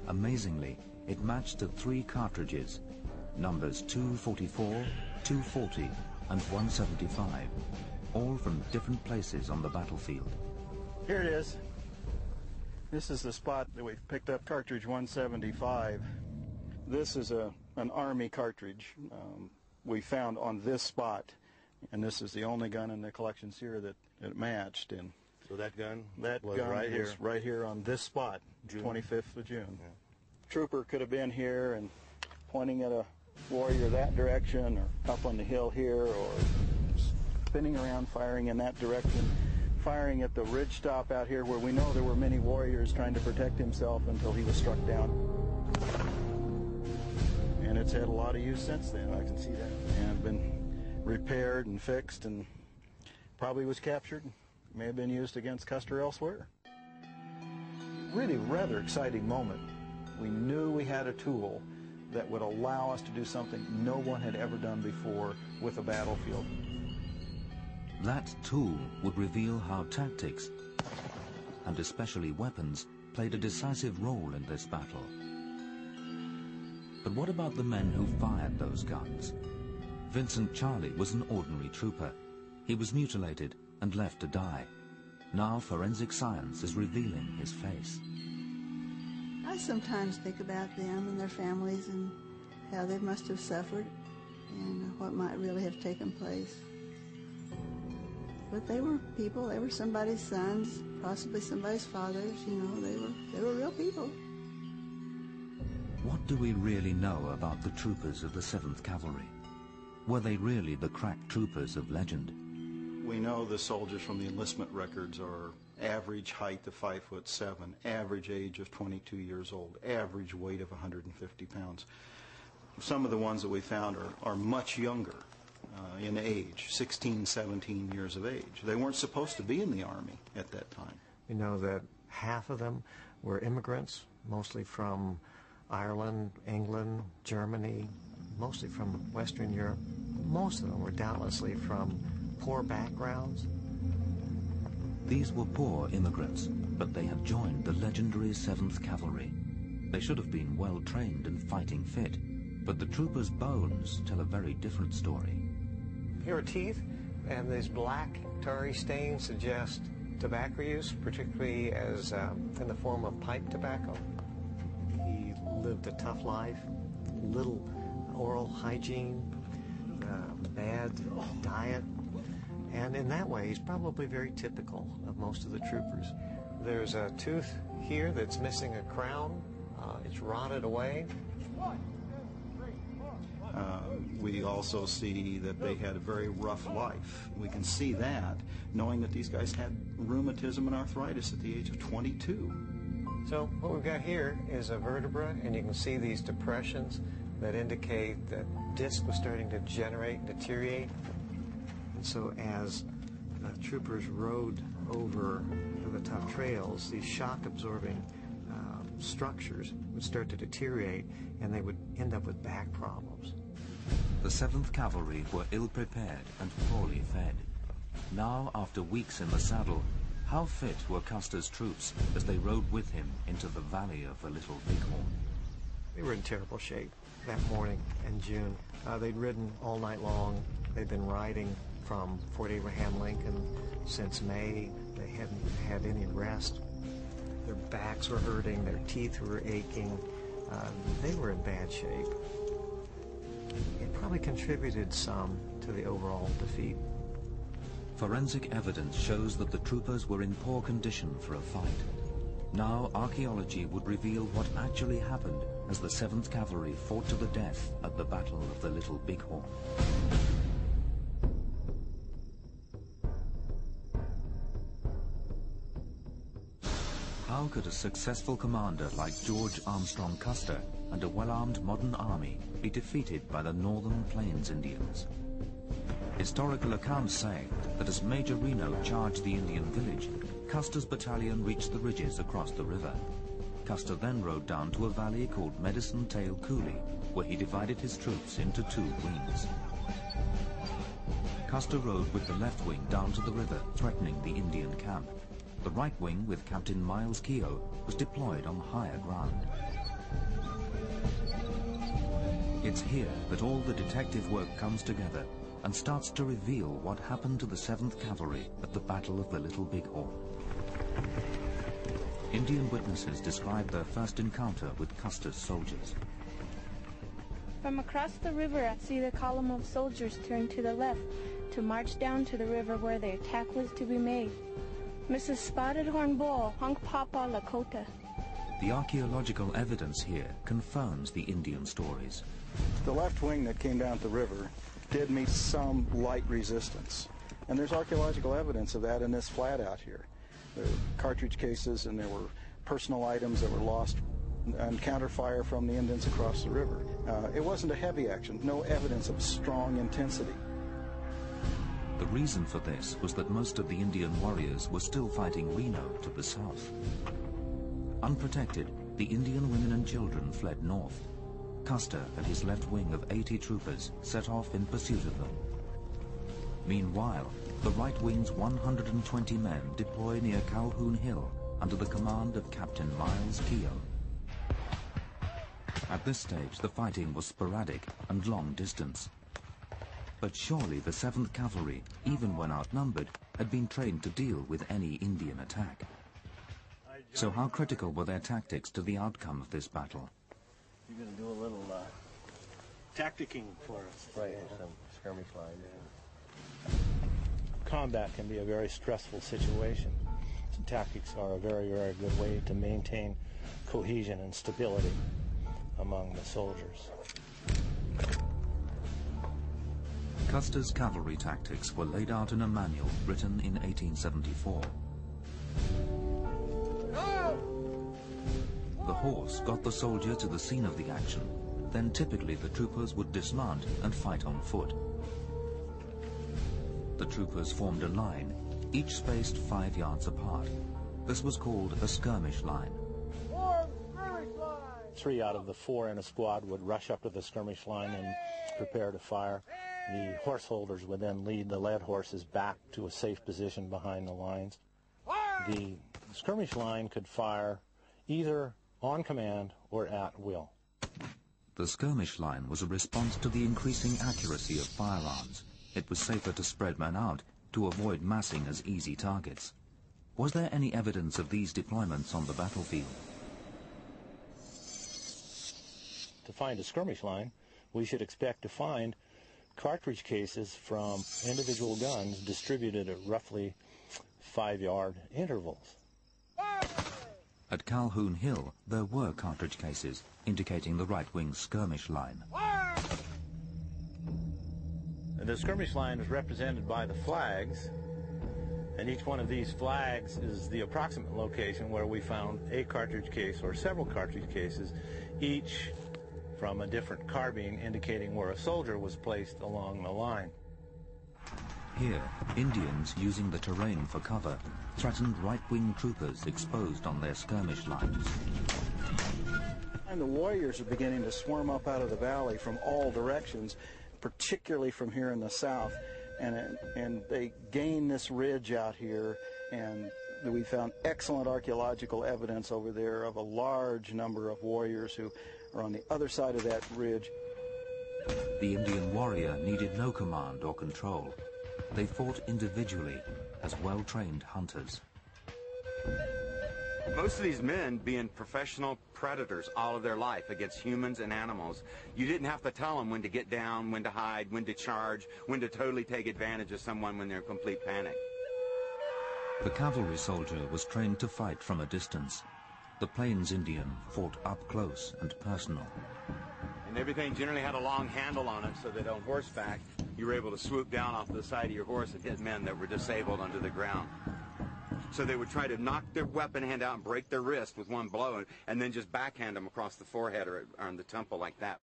Amazingly, it matched to 3 cartridges, numbers 244, 240, and 175, all from different places on the battlefield. Here it is. This is the spot that we've picked up cartridge 175. This is an Army cartridge we found on this spot, and this is the only gun in the collections here that it matched. And so that gun was right here on this spot, June. 25th of June. Yeah. Trooper could have been here and pointing at a warrior that direction, or up on the hill here, or spinning around firing in that direction, firing at the ridge stop out here where we know there were many warriors trying to protect himself until he was struck down. And it's had a lot of use since then, I can see that, and been repaired and fixed, and probably was captured, may have been used against Custer elsewhere. Really rather exciting moment. We knew we had a tool that would allow us to do something no one had ever done before with a battlefield. That tool would reveal how tactics, and especially weapons, played a decisive role in this battle. But what about the men who fired those guns? Vincent Charlie was an ordinary trooper. He was mutilated and left to die. Now forensic science is revealing his face. I sometimes think about them and their families and how they must have suffered and what might really have taken place. But they were people, they were somebody's sons, possibly somebody's fathers, you know, they were real people. What do we really know about the troopers of the 7th Cavalry? Were they really the crack troopers of legend? We know the soldiers from the enlistment records are average height of 5'7", average age of 22 years old, average weight of 150 pounds. Some of the ones that we found are much younger in age, 16, 17 years of age. They weren't supposed to be in the Army at that time. We know that half of them were immigrants, mostly from Ireland, England, Germany, mostly from Western Europe. Most of them were doubtlessly from poor backgrounds. These were poor immigrants, but they had joined the legendary 7th Cavalry. They should have been well trained and fighting fit, but the troopers' bones tell a very different story. Here are teeth, and these black tarry stains suggest tobacco use, particularly as in the form of pipe tobacco. He lived a tough life, little oral hygiene, bad diet, and in that way he's probably very typical of most of the troopers. There's a tooth here that's missing a crown. It's rotted away. We also see that they had a very rough life. We can see that knowing that these guys had rheumatism and arthritis at the age of 22. So what we've got here is a vertebra, and you can see these depressions that indicate that disc was starting to degenerate and deteriorate. And so as troopers rode over the tough trails, these shock-absorbing structures would start to deteriorate, and they would end up with back problems. The 7th Cavalry were ill-prepared and poorly fed. Now, after weeks in the saddle, how fit were Custer's troops as they rode with him into the valley of the Little Bighorn? They were in terrible shape that morning in June. They'd ridden all night long. They'd been riding from Fort Abraham Lincoln since May. They hadn't had any rest. Their backs were hurting, their teeth were aching. They were in bad shape. It probably contributed some to the overall defeat. Forensic evidence shows that the troopers were in poor condition for a fight. Now archaeology would reveal what actually happened as the 7th Cavalry fought to the death at the Battle of the Little Bighorn. How could a successful commander like George Armstrong Custer and a well-armed modern army be defeated by the Northern Plains Indians? Historical accounts say that as Major Reno charged the Indian village, Custer's battalion reached the ridges across the river. Custer then rode down to a valley called Medicine Tail Coulee, where he divided his troops into 2 wings. Custer rode with the left wing down to the river, threatening the Indian camp. The right wing, with Captain Miles Keogh, was deployed on higher ground. It's here that all the detective work comes together and starts to reveal what happened to the 7th Cavalry at the Battle of the Little Bighorn. Indian witnesses describe their first encounter with Custer's soldiers. From across the river, I see the column of soldiers turn to the left to march down to the river where the attack was to be made. Mrs. Spotted Horn Bull, Hunk Papa Lakota. The archaeological evidence here confirms the Indian stories. The left wing that came down the river did meet some light resistance. And there's archaeological evidence of that in this flat out here. There were cartridge cases and there were personal items that were lost and counterfire from the Indians across the river. It wasn't a heavy action, no evidence of strong intensity. The reason for this was that most of the Indian warriors were still fighting Reno to the south. Unprotected, the Indian women and children fled north. Custer and his left wing of 80 troopers set off in pursuit of them. Meanwhile, the right wing's 120 men deploy near Calhoun Hill under the command of Captain Miles Keogh. At this stage, the fighting was sporadic and long distance. But surely the 7th Cavalry, even when outnumbered, had been trained to deal with any Indian attack. So how critical were their tactics to the outcome of this battle? You're going to do a little tacticking for us. Right, some skirmish line. Combat can be a very stressful situation. So tactics are a very, very good way to maintain cohesion and stability among the soldiers. Custer's cavalry tactics were laid out in a manual written in 1874. The horse got the soldier to the scene of the action. Then typically the troopers would dismount and fight on foot. The troopers formed a line, each spaced 5 yards apart. This was called a skirmish line. 3 out of the 4 in a squad would rush up to the skirmish line and prepare to fire. The horse holders would then lead the led horses back to a safe position behind the lines. The skirmish line could fire either on command or at will. The skirmish line was a response to the increasing accuracy of firearms. It was safer to spread men out to avoid massing as easy targets. Was there any evidence of these deployments on the battlefield? To find a skirmish line, we should expect to find cartridge cases from individual guns distributed at roughly 5-yard intervals. At Calhoun Hill, there were cartridge cases indicating the right-wing skirmish line. The skirmish line is represented by the flags, and each one of these flags is the approximate location where we found a cartridge case or several cartridge cases, each from a different carbine indicating where a soldier was placed along the line. Here, Indians, using the terrain for cover, threatened right-wing troopers exposed on their skirmish lines. And the warriors are beginning to swarm up out of the valley from all directions, particularly from here in the south, and they gain this ridge out here, and we found excellent archaeological evidence over there of a large number of warriors who are on the other side of that ridge. The Indian warrior needed no command or control. They fought individually as well-trained hunters. Most of these men being professional predators all of their life against humans and animals, you didn't have to tell them when to get down, when to hide, when to charge, when to totally take advantage of someone when they're in complete panic. The cavalry soldier was trained to fight from a distance. The Plains Indian fought up close and personal. And everything generally had a long handle on it so that on horseback you were able to swoop down off the side of your horse and hit men that were disabled under the ground. So they would try to knock their weapon hand out and break their wrist with one blow and then just backhand them across the forehead or on the temple like that.